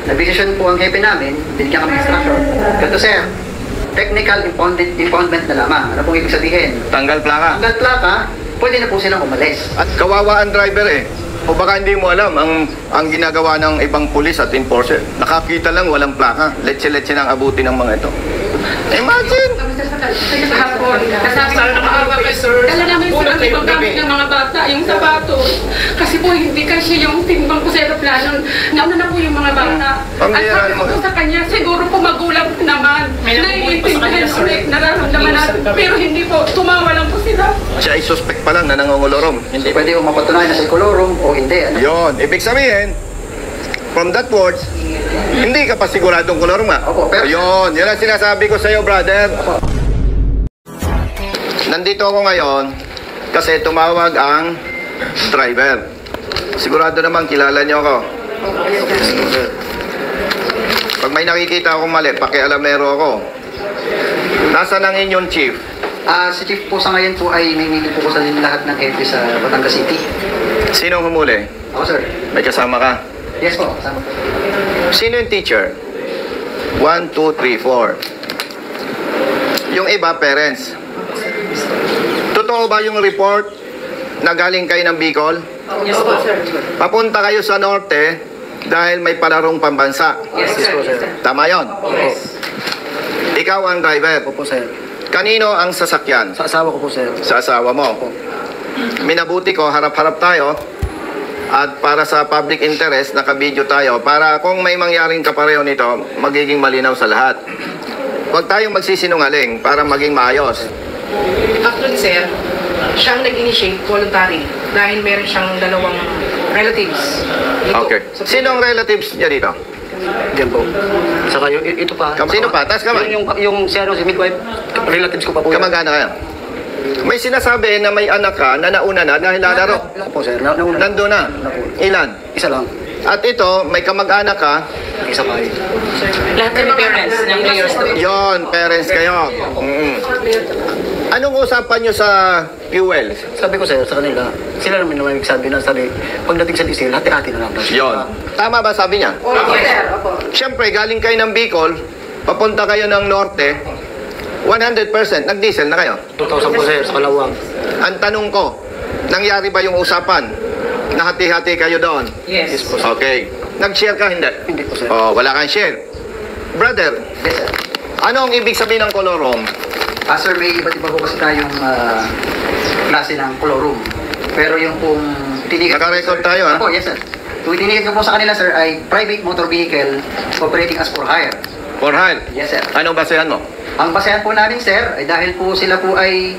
nag-decision po ang hepe namin, binigyan kami instruction. Ganito sir, technical impoundment na lamang. Ano pong ibig sabihin? Tanggal plaka. Tanggal plaka, pwede na po silang umalis. At kawawa ang driver eh. O baka hindi mo alam ang ginagawa ng ibang pulis at enforcer. Nakakita lang walang plaka. Letse-letse nang abuti ng mga ito. Imagine! Kahapon, kasama ng mga officer, dala namin po ang ibang gamit ng mga bata, yung sapatos. Kasi po hindi kasi yung timbang ko sa aeroplano. Nauna na po yung mga bata. At sabi ko po sa kanya, siguro po magulang naman. Naiintindihan ko na nararamdaman natin. Pero hindi po, tumawa lang po sila. Siya ay suspect pa lang na nangongolorom. Hindi pwede mo mapatunayan na sa kolorum o hindi. Ano? Yon, ibig sabihin, from that words, hindi ka pa siguradong kolorom nga. Opo, pero... Yun ang sinasabi ko sa iyo, brother. Opo. Nandito ako ngayon kasi tumawag ang driver. Sigurado naman kilala niyo ako. Pag may nakikita akong mali, pakialamero ako. Nasaan ang inyong chief? Si Chief po sa ngayon po ay may meeting po sa lahat ng hepe sa Batangas City. Sino humuli? Ako sir. May kasama ka? Yes po, kasama po. Sino yung teacher? 1, 2, 3, 4. Yung iba, parents. Totoo ba yung report na galing kayo ng Bicol? Yes po, sir. Papunta kayo sa norte dahil may palarong pambansa. Yes, sir. Tama yon? Yes. Ikaw ang driver. Opo sir. Kanino ang sasakyan? Sa asawa ko po sir. Sa asawa mo. Minabuti ko, harap-harap tayo. At para sa public interest, nakabidyo tayo. Para kung may mangyaring kapareho nito, magiging malinaw sa lahat. Huwag tayong magsisinungaling para maging maayos. Actually, sir, siyang nag-initiate voluntary dahil meron siyang dalawang relatives. Okay. Sino ang relatives niya dito? Diyan po. Saka yung, ito pa. Sino pa? Taas kamay. Yung si midwife, relatives ko pa po. Kamag-anak kayo? May sinasabi na may anak ka na nauna na dahil lalaro. Po sir, nauna. Nandun na. Ilan? Isa lang. At ito, may kamag-anak ka. Isa pa. Lahat kami parents ng players. Yon, parents kayo. Anong usapan nyo sa fuel? Sabi ko sir, sa kanila, sila naman naman nagsabi na sabi, pagdating sa diesel, hati-hati na lang. Yon. Tama ba sabi niya? Opo, sir. Opo. Siyempre, galing kayo ng Bicol, papunta kayo ng Norte, 100% nag-diesel na kayo. 2,000 po sir, sa Kalawang. Ang tanong ko, nangyari ba yung usapan? Nahati-hati kayo doon? Yes. Po, sir. Okay. Nag-share ka, hindi? Hindi po sir. Oh, wala kang share. Brother, Yes sir. ano ang ibig sabihin ng kolorom? Sir, may iba't iba po kasi tayong klase ng colorum. Pero yung pong tinigan... Naka-record tayo, ha? Opo, yes sir. Yung tinigan ko po sa kanila sir ay private motor vehicle operating as for hire. For hire? Yes sir. Anong basehan mo? Ang basehan po namin sir ay dahil po sila po ay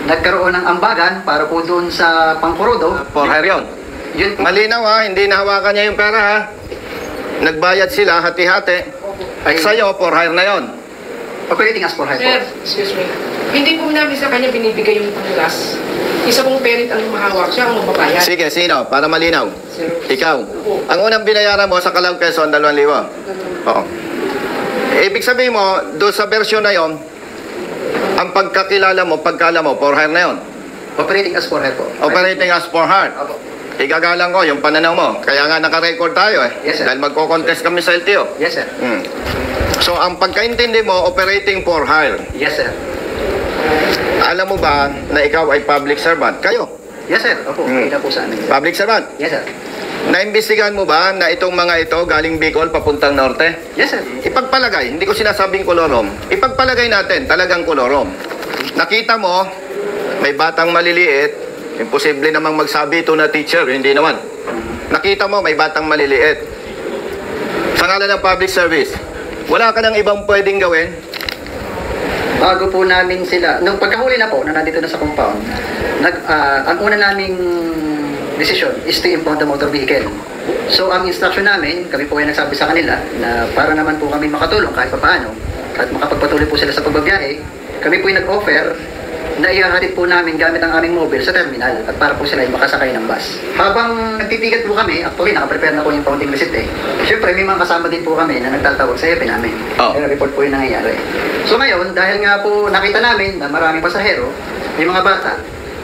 nagkaroon ng ambagan para po doon sa Pangkurodo. For hire yun. Yun po. Malinaw ha, hindi nahawakan niya yung pera ha. Nagbayad sila, hati-hati. Ay, Sa'yo, for hire na yon. operating as for hire Sir, po. excuse me. Hindi po namin sa kanya binibigay yung panggas. Isa pong parent ang mahawak, siya ang magbabayad. Sige, sino? Para malinaw. Sir. Ikaw. Ang unang binayaran mo sa Calao, Quezon, 2,000. Oo. Ibig sabihin mo, doon sa version na yon, ang pagkakilala mo, pagkala mo, for hire na yon. Operating as for hire po. Operating as for hire. Opo. Igagalang ko yung pananaw mo. Kaya nga naka-record tayo eh. Yes, sir. Dahil magko-contest kami sa LTO. Yes sir. So, ang pagkaintindi mo, operating for hire. Yes sir. Alam mo ba na ikaw ay public servant? Kayo, Yes sir. Opo, kita po sa amin. public servant. Yes sir. Naimbestigahan mo ba na itong mga ito galing Bicol papuntang Norte? Yes sir. Ipagpalagay, hindi ko sinasabing kolorom. Ipagpalagay natin, talagang kolorom. Nakita mo, may batang maliliit, imposible namang magsabi ito na teacher, hindi naman. Nakita mo, may batang maliliit. Sa ngalan ng public service, wala ka nang ibang pwedeng gawin? Bago po namin sila, nung pagkahuli na po, na nandito na sa compound, ang una naming decision is to impound the motor vehicle. So, ang instruction namin, kami po ay nagsabi sa kanila na para naman po kami makatulong kahit pa paano at makapagpatuloy po sila sa pagbabiyahe, kami po ay nag-offer na ihahatid po namin gamit ang aming mobile sa terminal at para po sila ay makasakay ng bus. Habang nagtitigat po kami, actually nakaprepare na po yung counting receipt eh. Siyempre may mga kasama din po kami na nagtatawag sa hepe namin. Oh. Report po yung nangyayari. So ngayon, dahil nga po nakita namin na maraming pasahero, yung mga bata,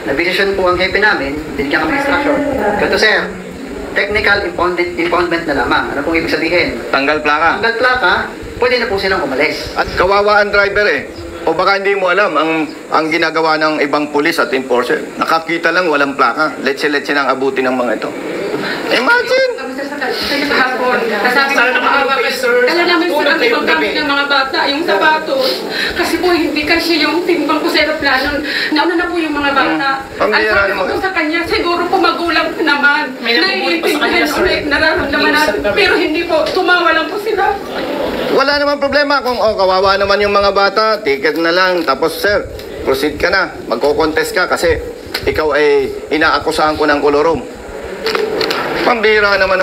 nag-decision po ang hepe namin, binigyan kami instruction. Ganito sir, technical impoundment na lamang. Ano pong ibig sabihin? Tanggal plaka. Hanggang plaka, pwede na po silang umalis. At kawawa ang driver eh. O baka hindi mo alam ang ginagawa ng ibang pulis at enforcer. Nakakita lang walang plaka. Letse-letse nang abutin ng mga ito. Imagine! Hapon, kasabi ko maawa kay sir. Dala namin sir ang ibang gamit ng mga bata, yung sapatos. Kasi po hindi kasi yung timbang ko sa aeroplano. Nauna na po yung mga bata. Ang sabi ko po sa kanya, siguro po magulang naman. Naiintindihan o nararamdaman natin. Pero hindi po, tumawa lang po sila. Wala naman problema kung kawawa naman yung mga bata, ticket na lang. Tapos sir, proceed ka na. Magko-contest ka kasi ikaw ay inaakusahan ko ng kolorom. Pambira naman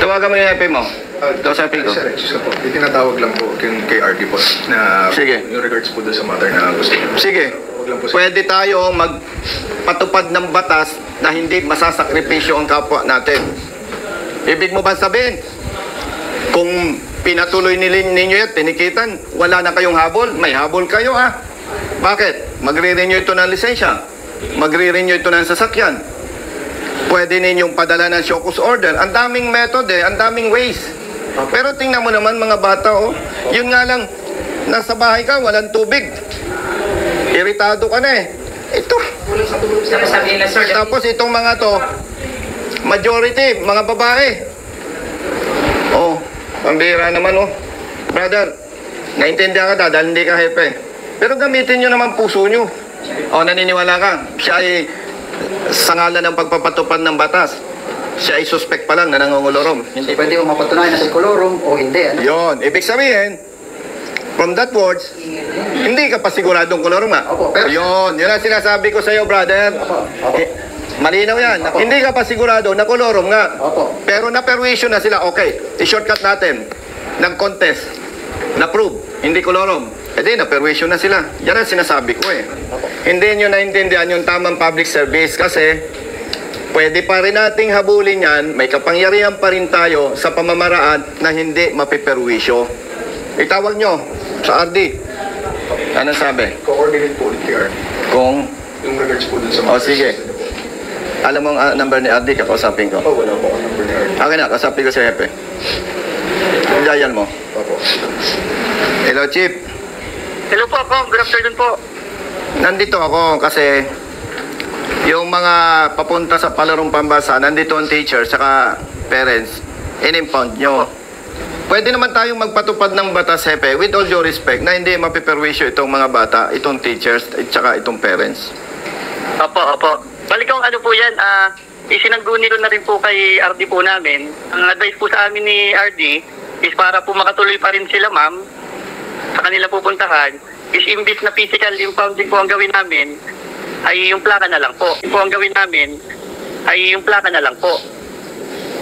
Tawagan mo yung happy mo. Ito sa happy ko. Sir, excuse po. Itinatawag lang po kay RD po na Sige. yung regards po doon sa matter na gusto niyo. Sige. Huwag lang po sir. Pwede tayo magpatupad ng batas na hindi masasakripisyo ang kapwa natin. Ibig mo ba sabihin, kung pinatuloy ninyo yan, tinikitan, wala na kayong habol? May habol kayo Bakit? Magre-renew ito ng lisensya. Magre-renew ito ng sasakyan. Pwede ninyong padala ng show cause order. Ang daming method ang daming ways. Pero tingnan mo naman mga bata yun nga lang, nasa bahay ka, walang tubig. Iritado ka na Ito. Tapos itong mga to, majority, mga babae. Pambira naman Brother, naintindihan ka dahil hindi ka hepe. Pero gamitin nyo naman puso nyo. Naniniwala ka, siya ay sa ngalan ng pagpapatupad ng batas. Siya ay suspect pa lang na nangungulorom. Hindi pwede mo mapatunayan na si kolorom o hindi. Ano? Yon, ibig sabihin, from that words, hindi ka pa siguradong kolorom Opo, pero... Yun ang sinasabi ko sa iyo, brother. Opo. Malinaw yan. Opo. Hindi ka pa sigurado na kolorom nga. Opo. Pero na-perwisyo na sila. Okay, i-shortcut natin. Nag-contest. Na-prove. Hindi kolorom. Na-perwisyo na sila. Yan ang sinasabi ko Hindi nyo naintindihan yung tamang public service kasi pwede pa rin nating habulin yan. May kapangyarihan pa rin tayo sa pamamaraan na hindi mapiperwisyo. Itawag nyo sa RD. Anong sabi? Co-coordinate po ulit kay RD. Kung... Yung regards po doon sa matter. sige. Alam mo ang number ni RD, kakausapin ko. Wala po ang number ni RD. Okay na, kausapin ko si Hepe. Diyan mo. Opo. Hello, Chief. Hello po, good afternoon po. Nandito ako kasi yung mga papunta sa Palarong Pambasa, nandito ang teacher saka parents, in-impound nyo. Pwede naman tayong magpatupad ng batas, Hepe, with all due respect, na hindi mapiperwisyo itong mga bata, itong teachers, at saka itong parents. Opo. Balik ang ano po yan, isinangguni ko na rin po kay RD po namin. Ang advice po sa amin ni RD is para po makatuloy pa rin sila, ma'am, sa kanila pupuntahan, is imbis na physical impounding po ang gawin namin, ay yung plaka na lang po. Ang gawin namin, ay yung plaka na lang po.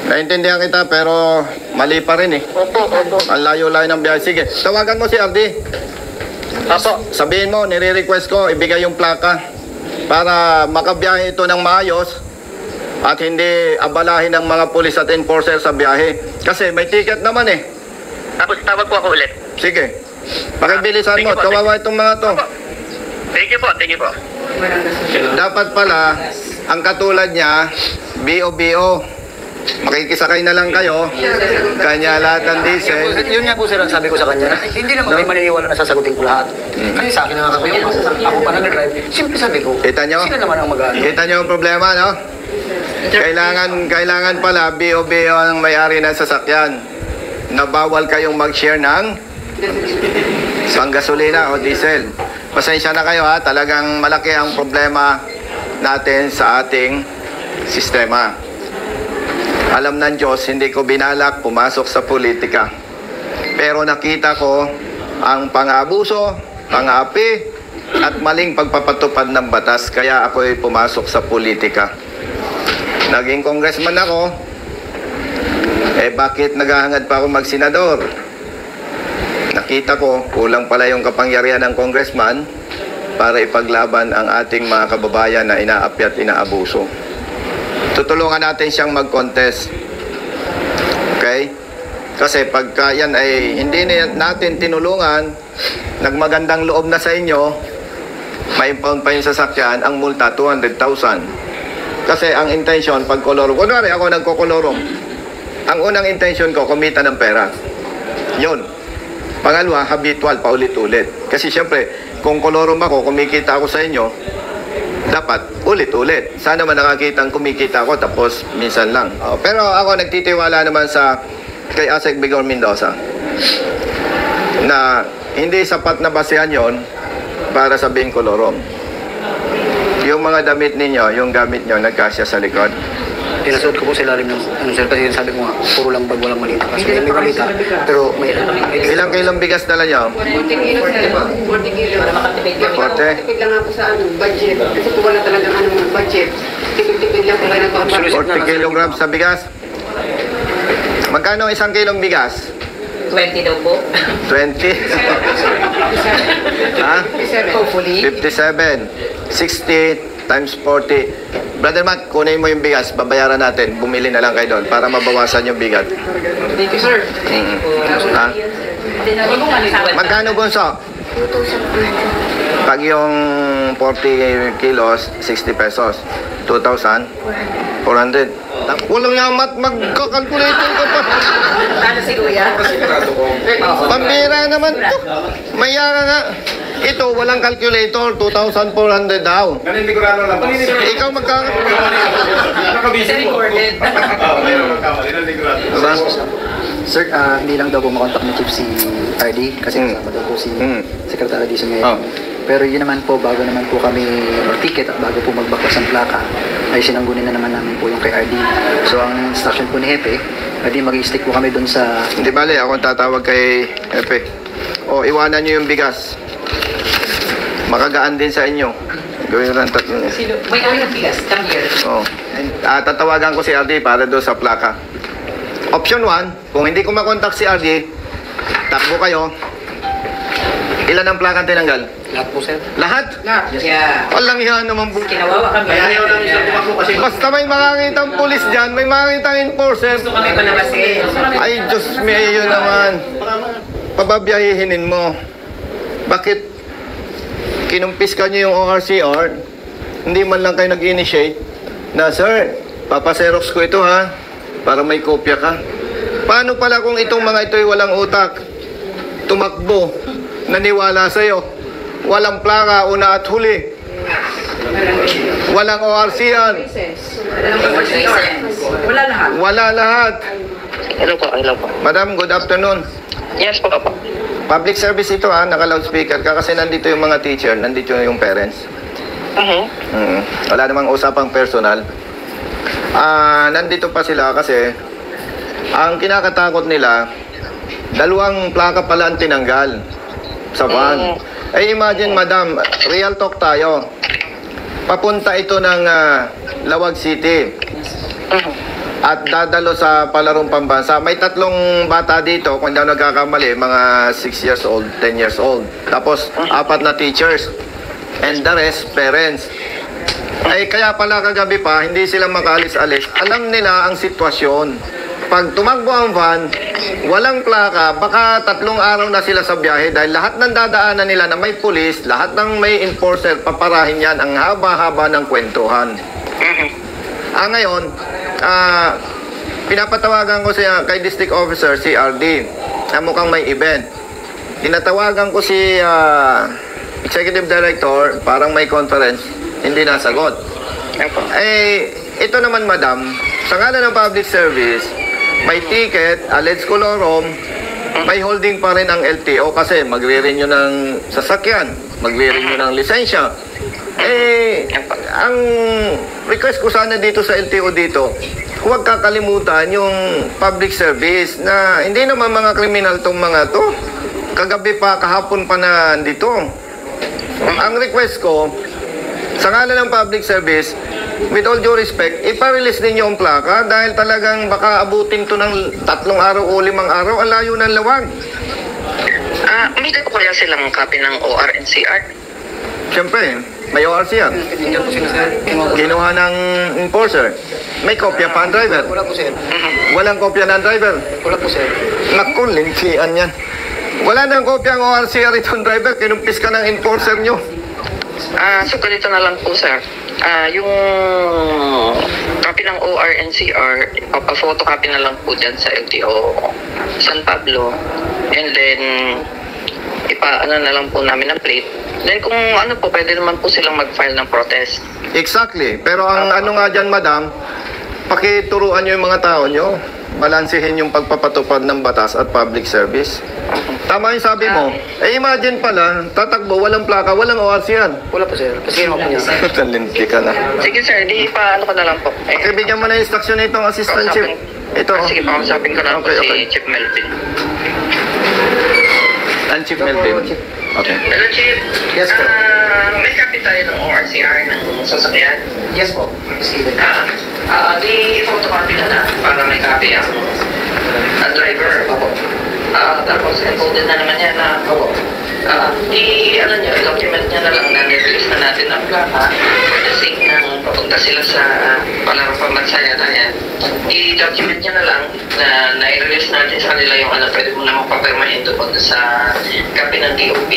Naintindihan kita pero mali pa rin Opo. Ang layo-layo ng biyahe. Sige, tawagan mo si RD. Opo. Sabihin mo, nire-request ko, ibigay yung plaka para makabiyahe ito ng maayos at hindi abalahin ng mga pulis at enforcer sa biyahe. Kasi may ticket naman Tapos tawag po ako ulit. Sige. Pakibilisan mo, kawawa itong mga to. Thank you po. Dapat pala, ang katulad niya, BO. Makikisakay na lang kayo. Kanya lahat ng diesel. Yun nga po sir ang sabi ko sa kanya. Hindi naman may maniniwala na sasagutin ko lahat. Kasi sa akin na nga kayo, ako pa nag-drive. Siyempre sabi ko, Kita nyo? sila naman ang mag-ano. Kita nyo ang problema, no? Kailangan pala BO ang may-ari ng sasakyan na bawal kayong mag-share ng panggasolina o diesel. Pasensya na kayo talagang malaki ang problema natin sa ating sistema. Alam ng Diyos, hindi ko binalak pumasok sa politika. Pero nakita ko ang pang-abuso, pang-api, at maling pagpapatupad ng batas. Kaya ako'y pumasok sa politika. Naging congressman ako, bakit naghahangad pa ako magsenador? Nakita ko, kulang pala yung kapangyarihan ng congressman para ipaglaban ang ating mga kababayan na inaapi at inaabuso. Tutulungan natin siyang mag-contest. Okay? Kasi pagka yan ay hindi natin tinulungan, nagmagandang loob na sa inyo, may impound pa yung sasakyan, ang multa 200,000. Kasi ang intention, pag kolorong, kunwari ako nagkokolorong, ang unang intention ko, kumita ng pera. Yun. Pangalawa, habitual, paulit-ulit. Kasi syempre, kung kolorong ako, kumikita ako sa inyo, dapat ulit-ulit. Sana man nakakita ang kumikita ako, tapos minsan lang. Pero ako nagtitiwala naman sa kay Asek Bigor Mendoza na hindi sapat na basehan yon para sabihin kolorong. Yung mga damit ninyo, yung gamit nyo, nagkasya sa likod. Pinasuot ko po sa ilalim ng ano sir, kasi sabi ko nga, puro lang bag, walang malita. Kasi may malita, pero may Ilang kilong bigas dala nyo? 40 kilo, sir. 40 kilo. Para makatipid kami. 40? Tipid lang ako sa budget. Kasi kung wala talagang budget. Tipid lang talaga ng 40 kilograms sa bigas? Magkano isang kilong bigas? 20 daw po. 20? Ha? Hopefully. 57. 60 times 40. Brother Matt, kunin mo yung bigas, babayaran natin. Bumili na lang kayo doon para mabawasan yung bigat. Thank you, sir. Ha? Magkano, Gonzo? 2,000. Pag yung 40 kilos, 60 pesos. 2,400. Walang nga, Matt, magkakalculator ka pa. Talo si Kuya. Pambira naman to. Mayara nga. Ito, walang calculator. 2,400 daw. Naninigurado lang po. Ikaw Kasi recorded. Diba? Sir, hindi lang daw po makontak ni Chief si RD kasi kasama daw po si Secretary Dizon ngayon. Pero yun naman po, bago naman po kami mag-ticket at bago po magbaklas ng plaka, ay sinanggunin na naman namin po yung kay RD. So ang instruction po ni Hepe, RD mag-i-stick po kami dun sa... Hindi bale, ako tatawag kay Epe. O, iwanan nyo yung bigas. Makagaan din sa inyo. Gawin lang tatlo niya. Sino? May awin ng bigas. Come here. Oo. Tatawagan ko si RD para doon sa plaka. Option 1, kung hindi ko makontak si RD, takbo kayo. Ilan ang plaka tinanggal? Lahat po, sir. Lahat? Yeah. Walang yan naman buti. Kinawawa kami. Ayaw namin siya tumakbo kasi. Basta may makakita ang pulis dyan, may makakita ang enforcer. Gusto kami palabasin. Ay, Diyos mayo naman. Pababiyahihinin mo. Bakit kinumpis ka niyo yung ORCR? Hindi man lang kayo nag-initiate na, sir, papaserox ko ito ha, para may kopya ka. Paano pala kung itong mga ito'y walang utak? Tumakbo, naniwala sa'yo. Walang plaka, una at huli. Walang ORCR. Wala lahat. Wala lahat. Hello po. Madam, good afternoon. Yes po. Public service ito ha, naka-loudspeaker ka kasi nandito yung mga teacher, nandito yung parents. Wala namang usapang personal. Nandito pa sila kasi ang kinakatakot nila, dalawang plaka pala ang tinanggal sa van. Eh imagine madam, real talk tayo. Papunta ito ng Lawag City. At dadalo sa palarong pambansa. May 3 bata dito, kung hindi ako nagkakamali, mga 6 years old, 10 years old. Tapos, 4 na teachers. And the rest, parents. Ay, kaya pala kagabi pa, hindi sila makalis-alis. Alam nila ang sitwasyon. Pag tumakbo ang van, walang plaka, baka 3 araw na sila sa biyahe dahil lahat ng dadaanan nila na may pulis, lahat ng may enforcer, paparahin yan. Ang haba-haba ng kwentuhan. Ngayon, pinapatawagan ko siya kay District Officer, si RD, na mukhang may event. Tinatawagan ko si Executive Director, parang may conference, hindi nasagot. Eh, ito naman madam, sa ngalan ng public service, may ticket, alleged colorum, may holding pa rin ang LTO kasi magre-renew ng sasakyan, magre-renew ng lisensya. Eh, ang request ko sana dito sa LTO dito, huwag kakalimutan yung public service na hindi naman mga kriminal tong mga to. Kagabi pa, kahapon pa na dito. Ang request ko, sa ngalan ng public service, with all due respect, iparelease ninyo ang plaka dahil talagang baka abutin to ng 3 araw o 5 araw, ang layo ng Lawag. May ko kaya silang copy ng ORNCR? Siyempre, may ORC yan. Kinuha ng enforcer. May kopya pa ang driver. Wala po, sir. Walang kopya ng driver. Wala po, sir. Naku, lintian yan. Wala nang kopya ang ORCR itong driver. Kinumpis ka ng enforcer nyo. So ganito na lang po, sir. Yung copy ng ORNCR, ipapa-photocopy na lang po dyan sa LTO San Pablo. And then, ipa-ano na lang po namin ng plate. Then kung ano po, pwede naman po silang mag-file ng protest. Exactly. Pero ang ano nga dyan, madam, pakituruan nyo yung mga tao nyo. Balansehin yung pagpapatupad ng batas at public service. Tama yung sabi mo. Imagine pala, tatakbo, walang plaka, walang ORC yan. Wala po, sir. Kasi mo po niya. Talinti ka na. Sige sir, di pa ano ko na lang po. Pakibigyan mo na instruction itong assistant chief. Ito. Sige, pakausapin ko na po Okay, si okay. Chief Melvin. And Chief Melvin. Okay. Hello Chief. Yes po. May copy tayo ng ORCR ng sasakyan. Yes po. Steven. Di photocopy na para may copy ang driver. Opo. Tapos encoded na naman yan na document niya na lang na nirelease na natin ang plaka for the sake na papunta sila sa palarong pamansaya na yan. I-document niya na lang na nai-release natin sa kanila yung pwede mo na magpapirmahin doon sa copy ng DOP.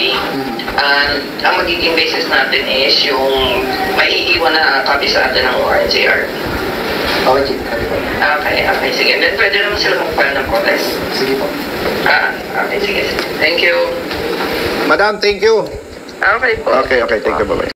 Ang magiging basis natin is yung maiiwan na copy sa atin ng ORCR. Okay, Chief. Okay, sige. Then pwede naman sila mag-file ng protest. Sige po. Okay, sige. Thank you. Madam, thank you. Okay po. Okay, thank you. Bye-bye.